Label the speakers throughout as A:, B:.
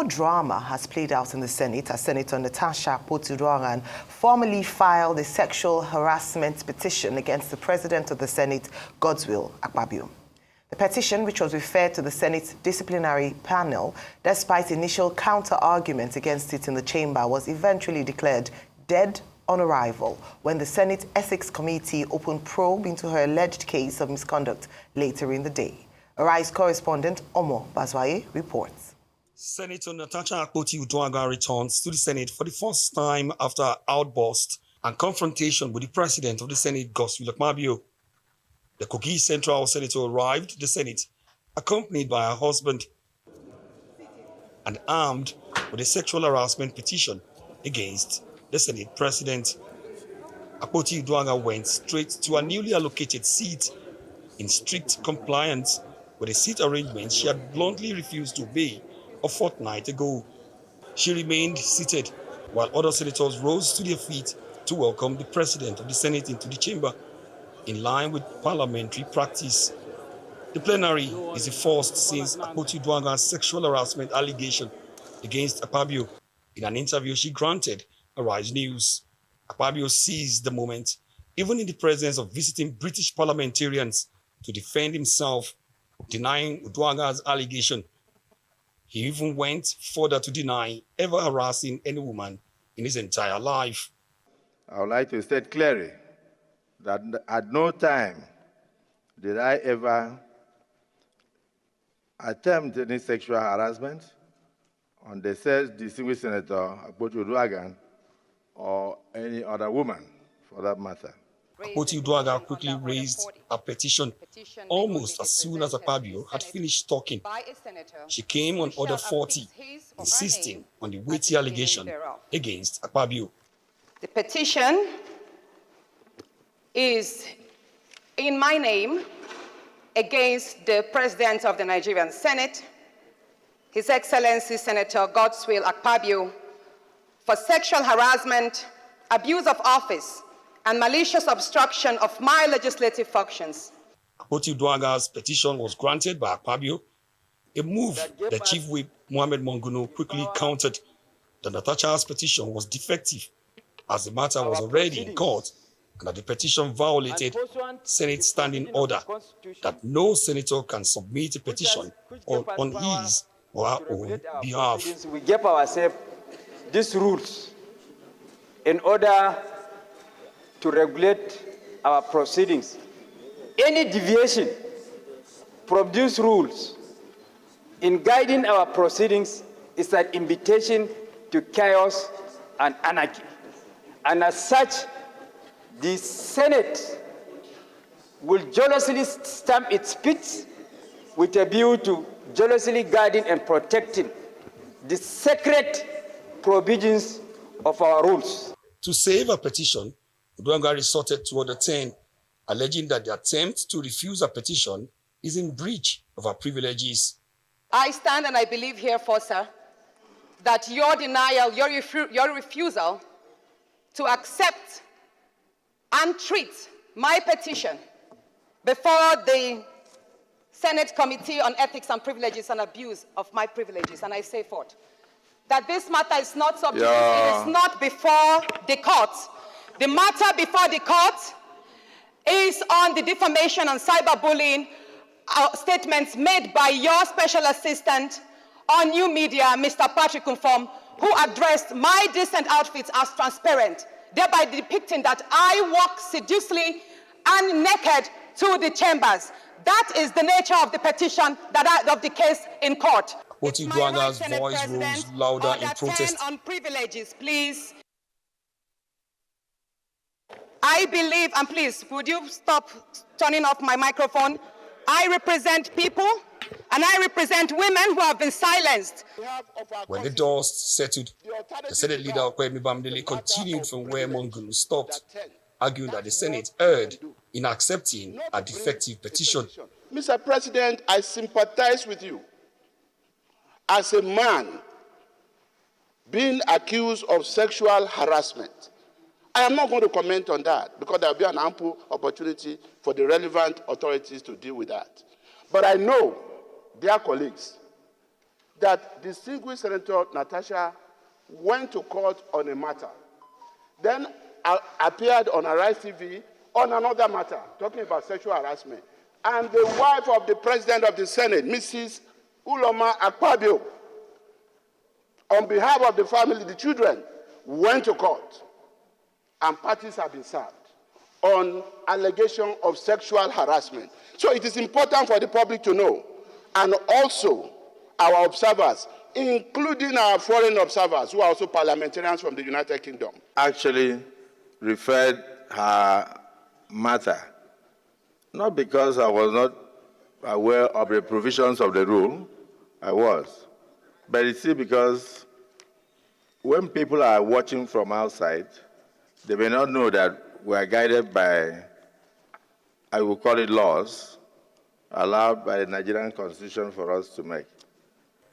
A: More drama has played out in the Senate as Senator Natasha Akpoti-Uduaghan formally filed a sexual harassment petition against the President of the Senate, Godswill Akpabio. The petition, which was referred to the Senate's disciplinary panel, despite initial counter-arguments against it in the chamber, was eventually declared dead on arrival when the Senate Ethics Committee opened probe into her alleged case of misconduct later in the day. Arise correspondent Omo Bazwaye reports.
B: Senator Natasha Akpoti-Uduaghan returns to the Senate for the first time after her outburst and confrontation with the President of the Senate, Godswill Akpabio. The Kogi Central Senator arrived at the Senate accompanied by her husband and armed with a sexual harassment petition against the Senate President. Akpoti-Uduaghan went straight to her newly allocated seat in strict compliance with a seat arrangement she had bluntly refused to obey a fortnight ago. She remained seated while other senators rose to their feet to welcome the President of the Senate into the chamber, in line with parliamentary practice. The plenary is the first since Akpoti-Uduaghan's sexual harassment allegation against Akpabio. In an interview she granted Arise News, Akpabio seized the moment, even in the presence of visiting British parliamentarians, to defend himself, denying Uduaghan's allegation. He even went further to deny ever harassing any woman in his entire life.
C: I would like to state clearly that at no time did I ever attempt any sexual harassment on the said distinguished Senator Akpoti-Uduaghan or any other woman for that matter.
B: Akpoti-Uduaghan quickly raised a petition almost as soon as Akpabio had finished talking. She came on Order 40, insisting on the weighty allegation against Akpabio.
D: The petition is in my name against the President of the Nigerian Senate, His Excellency Senator Godswill Akpabio, for sexual harassment, abuse of office, and malicious obstruction of my legislative functions.
B: Akpoti-Uduaghan's petition was granted by Akpabio, a move that Chief Whip Mohammed Monguno quickly countered. The Natasha's petition was defective, as the matter was already in court, and that the petition violated Senate standing order that no senator can submit a petition on his or her own behalf.
E: We gave ourselves these rules in order to regulate our proceedings. Any deviation from these rules in guiding our proceedings is an invitation to chaos and anarchy. And as such, the Senate will jealously stamp its feet with a view to jealously guarding and protecting the sacred provisions of our rules.
B: To save a petition, Uduaghan resorted to Order 10, alleging that the attempt to refuse a petition is in breach of her privileges.
D: I stand and I believe herefore, sir, that your denial, your refusal to accept and treat my petition before the Senate Committee on Ethics and Privileges and Abuse of my privileges, and I say forth, that this matter is not subject, it is not before the court. The matter before the court is on the defamation and cyberbullying statements made by your special assistant on new media, Mr. Patrick Conform, who addressed my decent outfits as transparent, thereby depicting that I walk sedulously and naked to the chambers. That is the nature of the petition, of the case in court.
B: Akpoti-Uduaghan's voice rose louder in protest.
D: On privileges, please. I believe, and please, would you stop turning off my microphone? I represent people, and I represent women who have been silenced.
B: When the dust settled, the Senate leader Okwemi Bamidele continued from where Monguno stopped, arguing that the Senate erred in accepting a defective petition.
F: Mr. President, I sympathize with you. As a man being accused of sexual harassment, I am not going to comment on that because there will be an ample opportunity for the relevant authorities to deal with that. But I know, dear colleagues, that distinguished Senator Natasha went to court on a matter, then appeared on Arise TV on another matter, talking about sexual harassment. And the wife of the President of the Senate, Mrs. Uloma Akpabio, on behalf of the family, the children, went to court, and parties have been served on allegation of sexual harassment. So it is important for the public to know, and also our observers, including our foreign observers, who are also parliamentarians from the United Kingdom.
C: Actually referred her matter, not because I was not aware of the provisions of the rule, I was, but it's still because when people are watching from outside, they may not know that we are guided by, I will call it laws, allowed by the Nigerian Constitution for us to make.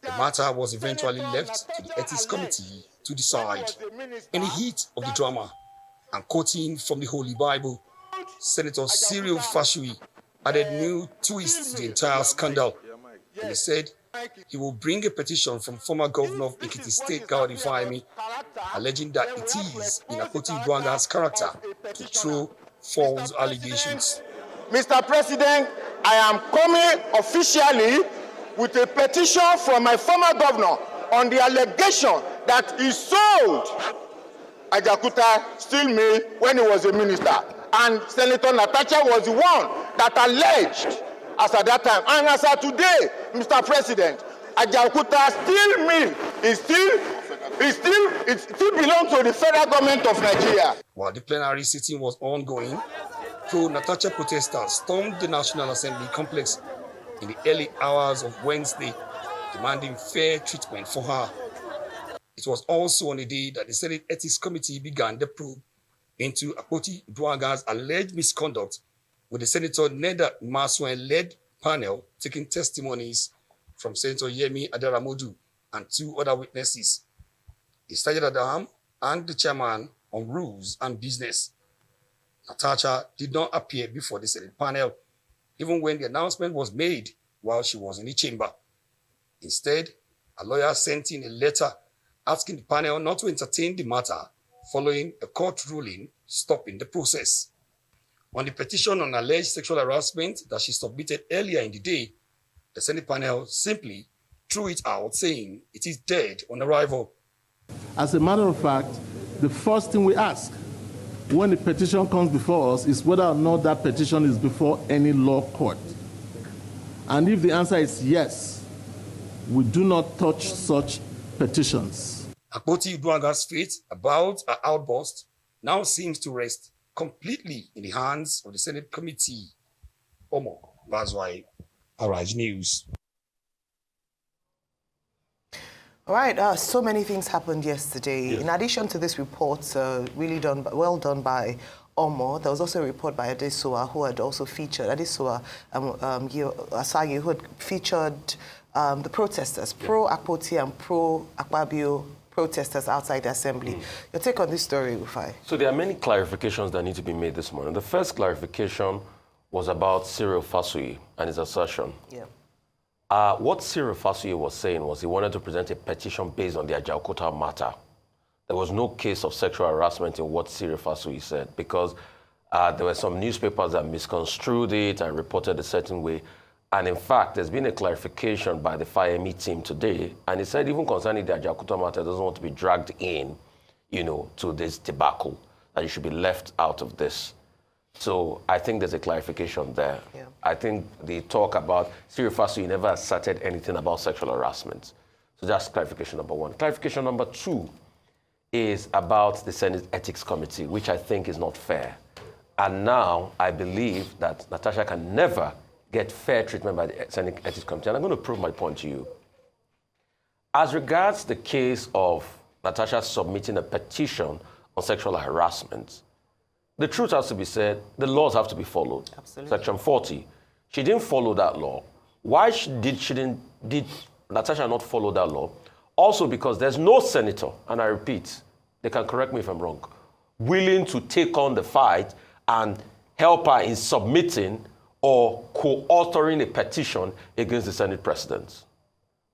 B: The matter was eventually left to the Ethics Committee to decide. In the heat of the drama and quoting from the Holy Bible, Senator Cyril Fashui added new twists to the entire scandal. And he said he will bring a petition from former governor of Ekiti State, Gaudi Fahimi, alleging that it is in Akpoti-Uduaghan's character to throw false allegations.
G: Mr. President, I am coming officially with a petition from my former governor on the allegation that he sold Ajaokuta steel mill when he was a minister. And Senator Natasha was the one that alleged as at that time. And as at today, Mr. President, Ajaokuta steel mill it still belongs to the federal government of Nigeria.
B: While the plenary sitting was ongoing, pro-Natasha protesters stormed the National Assembly complex in the early hours of Wednesday, demanding fair treatment for her. It was also on the day that the Senate Ethics Committee began the probe into Akpoti-Uduaghan's alleged misconduct, with the Senator Neda Maswen-led panel taking testimonies from Senator Yemi Adaramodu and two other witnesses, the Sergeant Adam and the chairman on rules and business. Natasha did not appear before the Senate panel, even when the announcement was made while she was in the chamber. Instead, a lawyer sent in a letter asking the panel not to entertain the matter following a court ruling stopping the process. On the petition on alleged sexual harassment that she submitted earlier in the day, the Senate panel simply threw it out, saying it is dead on arrival.
H: As a matter of fact, the first thing we ask when the petition comes before us is whether or not that petition is before any law court. And if the answer is yes, we do not touch such petitions.
B: Akpoti-Uduaghan's fate about her outburst now seems to rest completely in the hands of the Senate Committee. Omo Bazwai, Arise News.
A: All right, so many things happened yesterday. Yes. In addition to this report, really well done by Omo, there was also a report by Adesua, who had also featured, Adesua Asagi, who had featured the protesters, pro-Akpoti and pro-Akpabio protesters outside the assembly. Your take on this story, Rufai?
I: So there are many clarifications that need to be made this morning. The first clarification was about Cyril Fasui and his assertion. Yeah. What Cyril Fasui was saying was he wanted to present a petition based on the Ajaokuta matter. There was no case of sexual harassment in what Cyril Fasui said, because there were some newspapers that misconstrued it and reported a certain way. And in fact, there's been a clarification by the FIME team today, and he said even concerning the Ajaokuta matter, doesn't want to be dragged in, to this debacle, that you should be left out of this. So I think there's a clarification there. Yeah. I think the talk about Cyril Fasui never asserted anything about sexual harassment. So that's clarification number one. Clarification number two is about the Senate Ethics Committee, which I think is not fair. And now I believe that Natasha can never get fair treatment by the Senate Ethics Committee. And I'm going to prove my point to you. As regards the case of Natasha submitting a petition on sexual harassment, the truth has to be said, the laws have to be followed. Absolutely. Section 40. She didn't follow that law. Why did Natasha not follow that law? Also because there's no senator, and I repeat, they can correct me if I'm wrong, willing to take on the fight and help her in submitting or co-authoring a petition against the Senate president.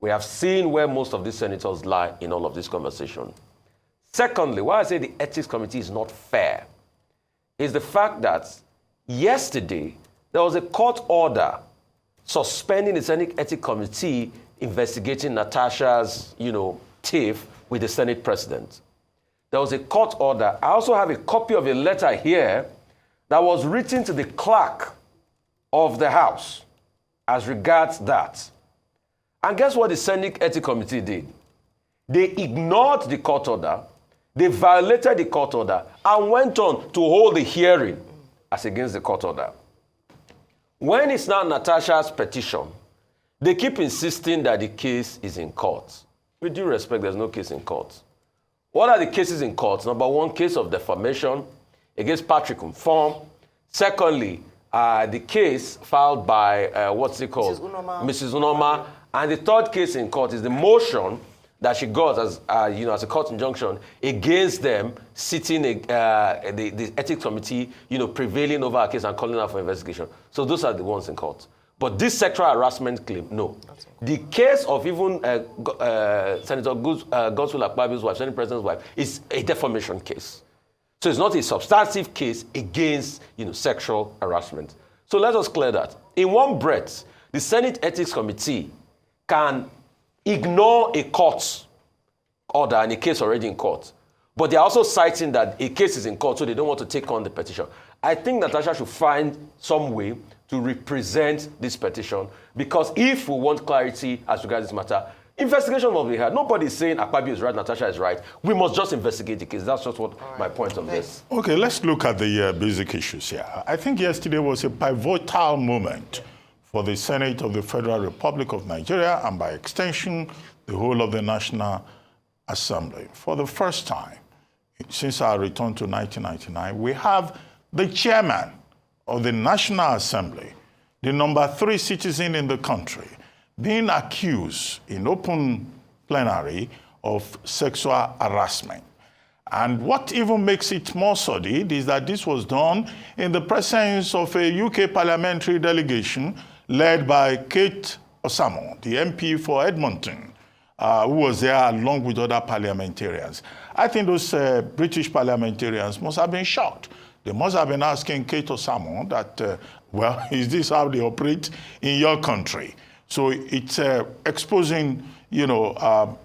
I: We have seen where most of these senators lie in all of this conversation. Secondly, why I say the Ethics Committee is not fair is the fact that yesterday there was a court order suspending the Senate Ethics Committee investigating Natasha's, tiff with the Senate president. There was a court order. I also have a copy of a letter here that was written to the clerk of the House as regards that. And guess what the Senate Ethics Committee did? They ignored the court order, they violated the court order, and went on to hold the hearing as against the court order. When it's now Natasha's petition, they keep insisting that the case is in court. With due respect, there's no case in court. What are the cases in court? Number one, case of defamation against Patrick Mfon. Secondly, the case filed by, Mrs. Unoma. And the third case in court is the motion that she got as a court injunction against them sitting the Ethics Committee, prevailing over a case and calling out for investigation. So those are the ones in court. But this sexual harassment claim, no. The case of even Senator Godswill Akpabio's wife, Senate President's wife, is a defamation case. So it's not a substantive case against, sexual harassment. So let us clear that. In one breath, the Senate Ethics Committee can ignore a court order and a case already in court. But they're also citing that a case is in court, so they don't want to take on the petition. I think Natasha should find some way to represent this petition, because if we want clarity as regards this matter, investigation must be had. Nobody is saying Akpabio is right, Natasha is right. We must just investigate the case. That's just what my point on this.
J: Okay, let's look at the basic issues here. I think yesterday was a pivotal moment for the Senate of the Federal Republic of Nigeria, and by extension, the whole of the National Assembly. For the first time since our return to 1999, we have the chairman of the National Assembly, the number 3 citizen in the country, being accused in open plenary of sexual harassment. And what even makes it more sordid is that this was done in the presence of a UK parliamentary delegation led by Kate Osamo, the MP for Edmonton, who was there along with other parliamentarians. I think those British parliamentarians must have been shocked. They must have been asking Kate Osamo that, is this how they operate in your country? So it's exposing, the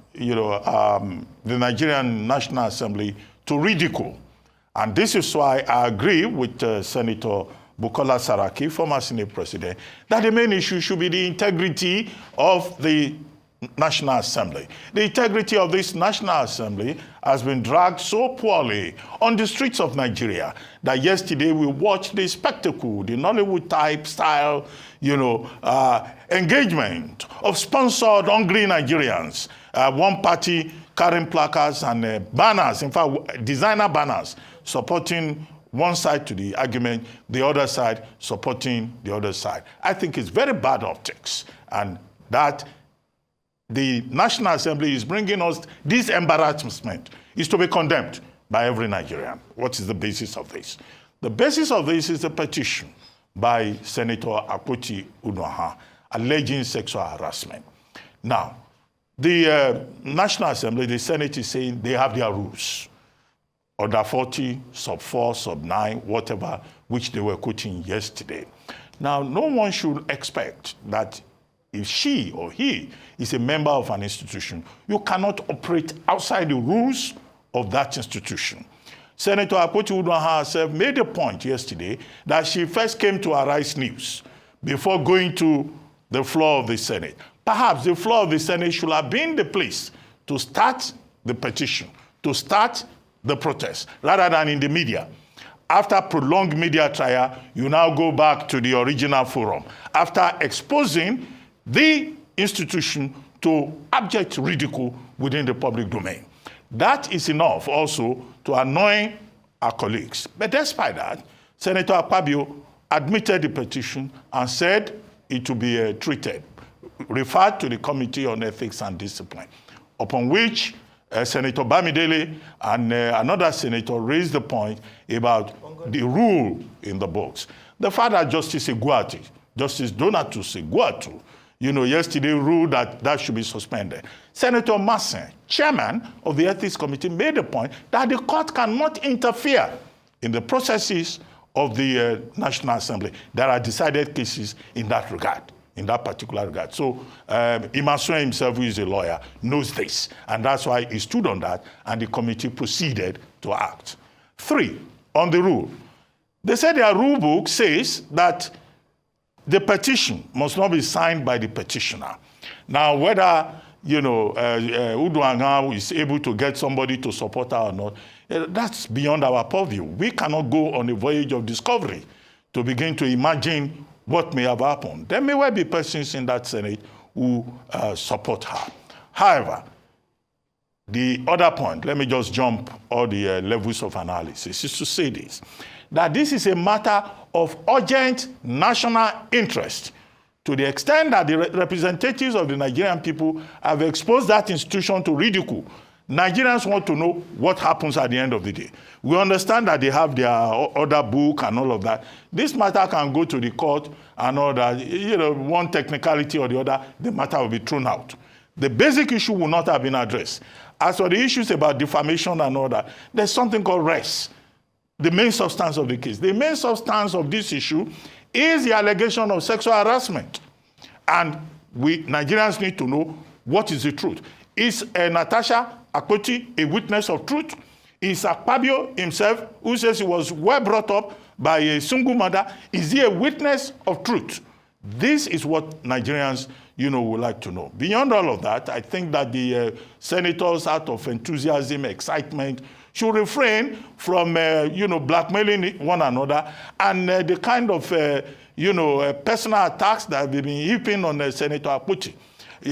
J: Nigerian National Assembly to ridicule. And this is why I agree with Senator Bukola Saraki, former Senate President, that the main issue should be the integrity of the National Assembly. The integrity of this National Assembly has been dragged so poorly on the streets of Nigeria that yesterday we watched the spectacle, the Nollywood type style, engagement of sponsored hungry Nigerians. One party carrying placards and banners, in fact, designer banners, supporting one side to the argument, the other side supporting the other side. I think it's very bad optics, and that the National Assembly is bringing us this embarrassment is to be condemned by every Nigerian. What is the basis of this? The basis of this is a petition by Senator Akpoti-Uduaghan alleging sexual harassment. Now, the National Assembly, the Senate is saying they have their rules. Order 40, sub 4, sub 9, whatever, which they were quoting yesterday. Now, no one should expect that if she or he is a member of an institution, you cannot operate outside the rules of that institution. Senator Akpoti-Uduaghan herself made a point yesterday that she first came to Arise News before going to the floor of the Senate. Perhaps the floor of the Senate should have been the place to start the petition, to start the protest, rather than in the media. After prolonged media trial, you now go back to the original forum, after exposing the institution to abject ridicule within the public domain. That is enough also to annoy our colleagues. But despite that, Senator Akpabio admitted the petition and said it will be treated, referred to the Committee on Ethics and Discipline, upon which Senator Bamidele and another senator raised the point about the rule in the books. The father, Justice Iguatu, Justice Donatus Iguatu, yesterday ruled that that should be suspended. Senator Massin, chairman of the Ethics Committee, made the point that the court cannot interfere in the processes of the National Assembly. There are decided cases in that regard, in that particular regard. So Imasuen himself, who is a lawyer, knows this, and that's why he stood on that, and the committee proceeded to act. 3, on the rule. They said their rule book says that the petition must not be signed by the petitioner. Now, whether, Uduaghan is able to get somebody to support her or not, that's beyond our purview. We cannot go on a voyage of discovery to begin to imagine what may have happened. There may well be persons in that Senate who support her. However, the other point, let me just jump all the levels of analysis, is to say this, that this is a matter of urgent national interest to the extent that the representatives of the Nigerian people have exposed that institution to ridicule. Nigerians want to know what happens at the end of the day. We understand that they have their order book and all of that. This matter can go to the court and all that. One technicality or the other, the matter will be thrown out. The basic issue will not have been addressed. As for the issues about defamation and all that, there's something called res, the main substance of the case. The main substance of this issue is the allegation of sexual harassment. And we Nigerians need to know what is the truth. Is Natasha Akpoti a witness of truth? Is Akpabio himself, who says he was well brought up by a single mother, is he a witness of truth? This is what Nigerians, would like to know. Beyond all of that, I think that the senators, out of enthusiasm, excitement, should refrain from, blackmailing one another and the kind of, personal attacks that they've been heaping on Senator Akpoti.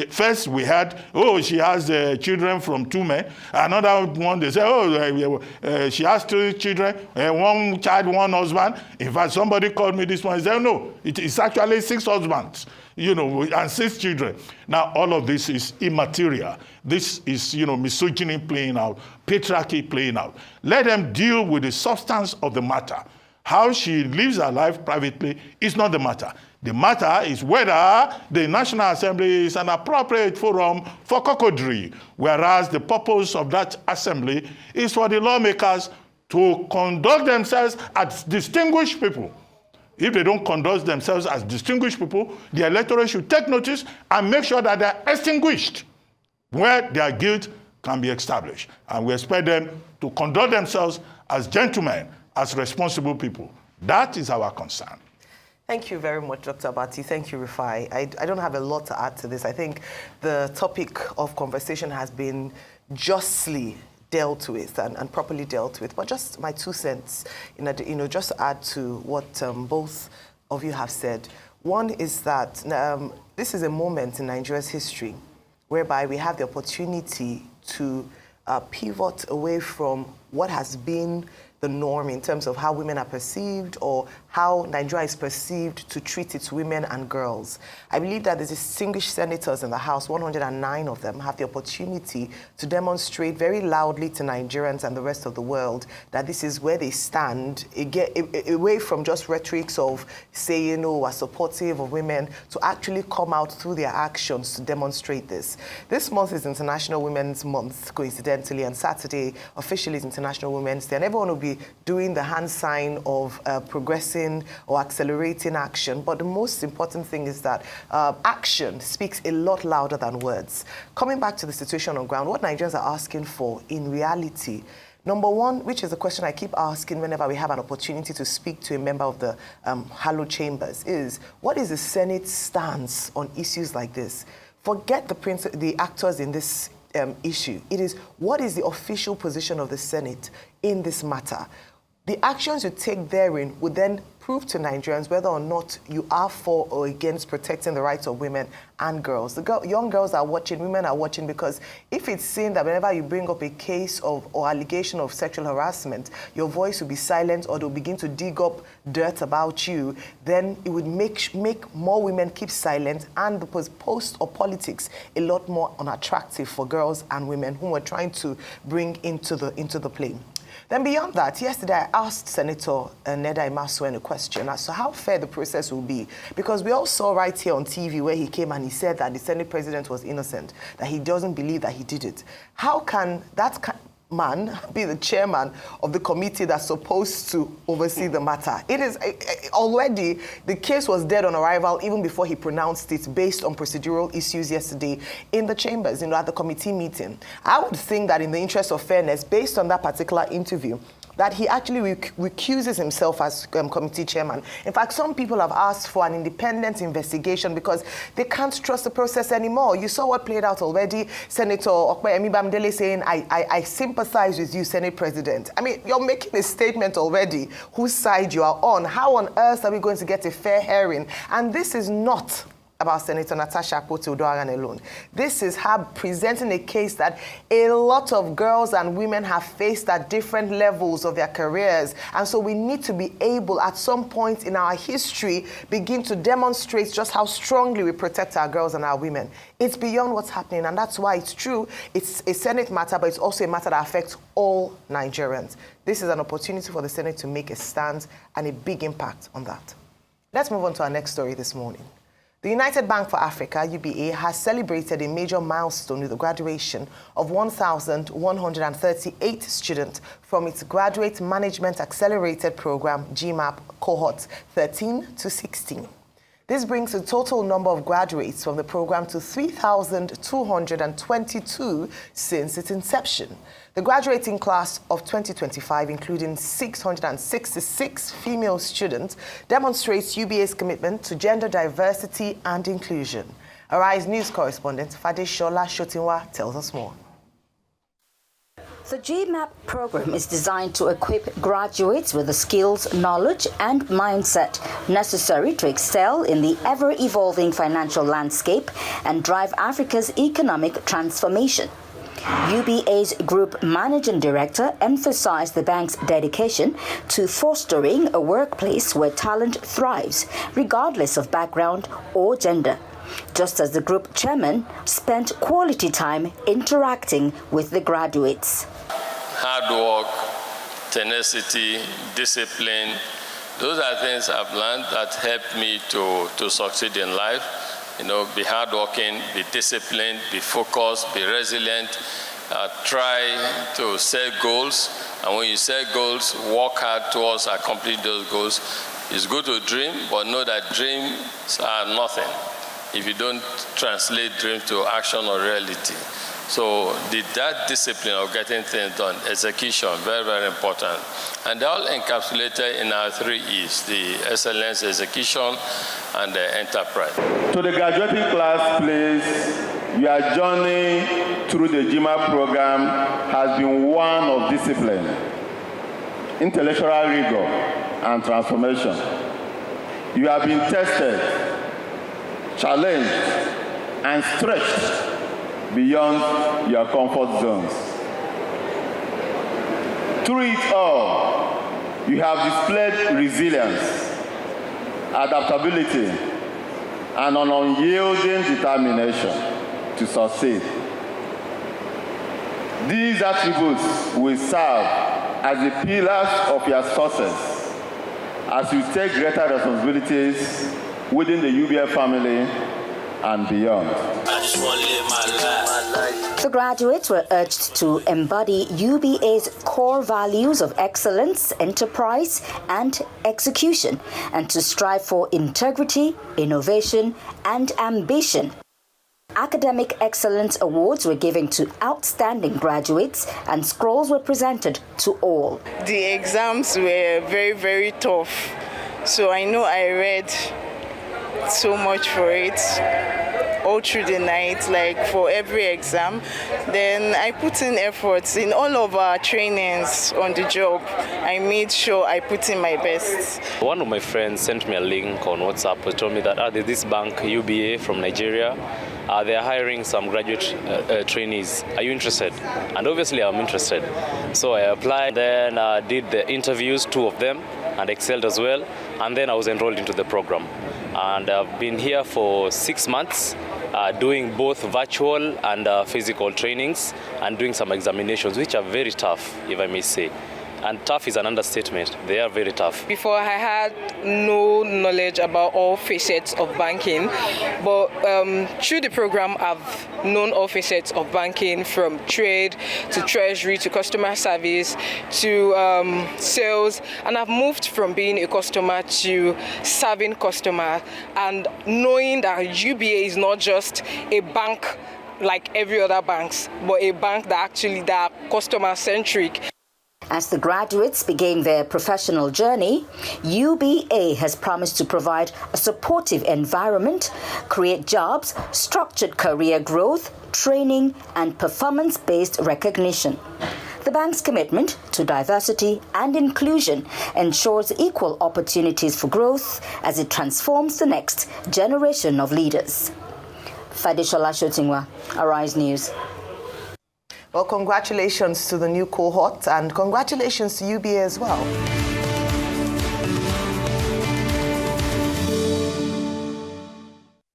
J: First, we had, she has children from 2 men. Another one, they say, she has 2 children, 1 child, 1 husband. In fact, somebody called me this morning and said, no, it's actually 6 husbands, and 6 children. Now, all of this is immaterial. This is, misogyny playing out, patriarchy playing out. Let them deal with the substance of the matter. How she lives her life privately is not the matter. The matter is whether the National Assembly is an appropriate forum for cocodrie, whereas the purpose of that assembly is for the lawmakers to conduct themselves as distinguished people. If they don't conduct themselves as distinguished people, the electorate should take notice and make sure that they're extinguished where their guilt can be established. And we expect them to conduct themselves as gentlemen, as responsible people. That is our concern.
A: Thank you very much, Dr. Abati. Thank you, Rufai. I don't have a lot to add to this. I think the topic of conversation has been justly dealt with and properly dealt with. But just my 2 cents, just to add to what both of you have said. One is that this is a moment in Nigeria's history whereby we have the opportunity to pivot away from what has been the norm in terms of how women are perceived or how Nigeria is perceived to treat its women and girls. I believe that the distinguished senators in the House, 109 of them, have the opportunity to demonstrate very loudly to Nigerians and the rest of the world that this is where they stand, away from just rhetorics of saying, we're supportive of women, to actually come out through their actions to demonstrate this. This month is International Women's Month, coincidentally, and Saturday officially is International Women's Day, and everyone will be doing the hand sign of progressing or accelerating action. But the most important thing is that action speaks a lot louder than words. Coming back to the situation on ground, what Nigerians are asking for in reality, number one, which is the question I keep asking whenever we have an opportunity to speak to a member of the hallowed chambers, is what is the Senate's stance on issues like this? Forget the actors in this issue. It is, what is the official position of the Senate in this matter? The actions you take therein would then prove to Nigerians whether or not you are for or against protecting the rights of women and girls. Young girls are watching, women are watching, because if it's seen that whenever you bring up a case of or allegation of sexual harassment, your voice will be silent or they'll begin to dig up dirt about you, then it would make more women keep silent and the post or politics a lot more unattractive for girls and women whom we're trying to bring into the play. Then beyond that, yesterday I asked Senator Neda Imasuen a question as to how fair the process will be, because we all saw right here on TV where he came and he said that the Senate president was innocent, that he doesn't believe that he did it. How can that man be the chairman of the committee that's supposed to oversee the matter? It is already, the case was dead on arrival even before he pronounced it, based on procedural issues yesterday in the chambers, at the committee meeting. I would think that in the interest of fairness, based on that particular interview, that he actually recuses himself as committee chairman. In fact, some people have asked for an independent investigation because they can't trust the process anymore. You saw what played out already. Senator Okpeyemi Bamidele saying, I sympathize with you, Senate President. I mean, you're making a statement already whose side you are on. How on earth are we going to get a fair hearing? And this is not about Senator Natasha Akpoti-Uduaghan alone. This is her presenting a case that a lot of girls and women have faced at different levels of their careers. And so we need to be able, at some point in our history, begin to demonstrate just how strongly we protect our girls and our women. It's beyond what's happening, and that's why it's true. It's a Senate matter, but it's also a matter that affects all Nigerians. This is an opportunity for the Senate to make a stand and a big impact on that. Let's move on to our next story this morning. The United Bank for Africa, UBA, has celebrated a major milestone with the graduation of 1,138 students from its Graduate Management Accelerated Program, GMAP, cohorts 13 to 16. This brings the total number of graduates from the program to 3,222 since its inception. The graduating class of 2025, including 666 female students, demonstrates UBA's commitment to gender diversity and inclusion. Arise News correspondent Fadeshola Shotinwa tells us more.
K: The GMAP program is designed to equip graduates with the skills, knowledge, and mindset necessary to excel in the ever-evolving financial landscape and drive Africa's economic transformation. UBA's Group Managing Director emphasized the bank's dedication to fostering a workplace where talent thrives, regardless of background or gender, just as the group chairman spent quality time interacting with the graduates.
L: Hard work, tenacity, discipline, those are things I've learned that help me to succeed in life. Be hardworking, be disciplined, be focused, be resilient, try to set goals. And when you set goals, work hard towards accomplishing those goals. It's good to dream, but know that dreams are nothing if you don't translate dreams to action or reality. So that discipline of getting things done, execution, very, very important. And they're all encapsulated in our 3 E's, the excellence, execution, and the enterprise.
C: To the graduating class, please, your journey through the GMAP program has been one of discipline, intellectual rigor, and transformation. You have been tested, challenged, and stretched beyond your comfort zones. Through it all, you have displayed resilience, adaptability, and an unyielding determination to succeed. These attributes will serve as the pillars of your success as you take greater responsibilities within the UBA family and beyond.
K: I just want to live my life. The graduates were urged to embody UBA's core values of excellence, enterprise, and execution, and to strive for integrity, innovation, and ambition. Academic Excellence Awards were given to outstanding graduates, and scrolls were presented to all.
M: The exams were very, very tough, so I know I read so much for it all through the night, like for every exam. Then I put in efforts in all of our trainings on the job. I made sure I put in my best.
N: One of my friends sent me a link on WhatsApp and told me that there's this bank, UBA from Nigeria. They're hiring some graduate trainees. Are you interested? And obviously I'm interested. So I applied, then did the interviews, 2 of them, and excelled as well. And then I was enrolled into the program. And I've been here for 6 months, doing both virtual and physical trainings, and doing some examinations, which are very tough, if I may say. And tough is an understatement. They are very tough.
O: Before, I had no knowledge about all facets of banking, but through the program, I've known all facets of banking, from trade to treasury to customer service to sales, and I've moved from being a customer to serving customers and knowing that UBA is not just a bank like every other banks, but a bank that actually are customer-centric.
K: As the graduates begin their professional journey, UBA has promised to provide a supportive environment, create jobs, structured career growth, training, and performance-based recognition. The bank's commitment to diversity and inclusion ensures equal opportunities for growth as it transforms the next generation of leaders. Fadishola Shotingwa, Arise News.
A: Well, congratulations to the new cohort and congratulations to UBA as well.